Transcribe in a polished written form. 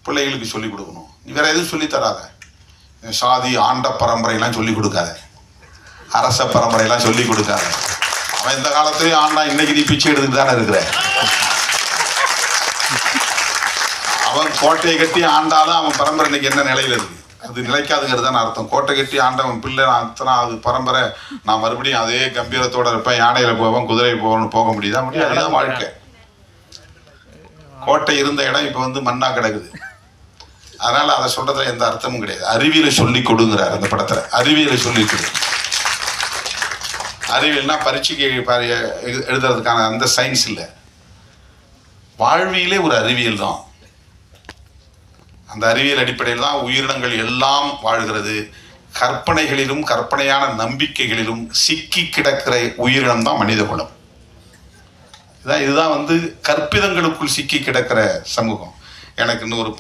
பிள்ளைகளுக்கு சொல்லிக் கொடுக்கணும். நீ வேற எதுவும் சொல்லி தராத. சாதி ஆண்ட பரம்பரையெல்லாம் சொல்லிக் கொடுக்காத, அரச பரம்பரையெல்லாம் சொல்லிக் கொடுக்காத. அவன் இந்த காலத்திலேயே ஆண்டா, இன்னைக்கு நீ பிச்சை எடுத்துட்டு தானே இருக்கிற. அவன் கோட்டையை கட்டி ஆண்டாலும் அவன் பரம்பரை இன்னைக்கு என்ன நிலையில இருக்கு, அது நிலைக்காதுங்கிறது தான் அர்த்தம். கோட்டை கட்டி ஆண்டவன் பிள்ளை அத்தனை அது பரம்பரை, நான் மறுபடியும் அதே கம்பீரத்தோட இருப்பேன், யானையில போவேன், குதிரை போவேன்னு போக முடியுதா? முடியாது. அதுதான் வாழ்க்கை. கோட்டை இருந்த இடம் இப்ப வந்து மண்ணா கிடக்குது. அதனால அதை சொல்றதுல எந்த அர்த்தமும் கிடையாது. அறிவியலை சொல்லி கொடுங்கிறார் அந்த படத்துல. அறிவியலை சொல்லி கொடு. அறிவியல்னா பரீட்சைக்கு எழுதுறதுக்கான அந்த சயின்ஸ் இல்லை, வாழ்வியலே ஒரு அறிவியல் தான். அந்த அறிவியல் அடிப்படையில் தான் உயிரினங்கள் எல்லாம் வாழ்கிறது. கற்பனைகளிலும் கற்பனையான நம்பிக்கைகளிலும் சிக்கி கிடக்கிற உயிரினம் தான் மனித குலம். இதுதான் வந்து கற்பிதங்களுக்குள் சிக்கி கிடக்கிற சமூகம். எனக்கு இன்னொரு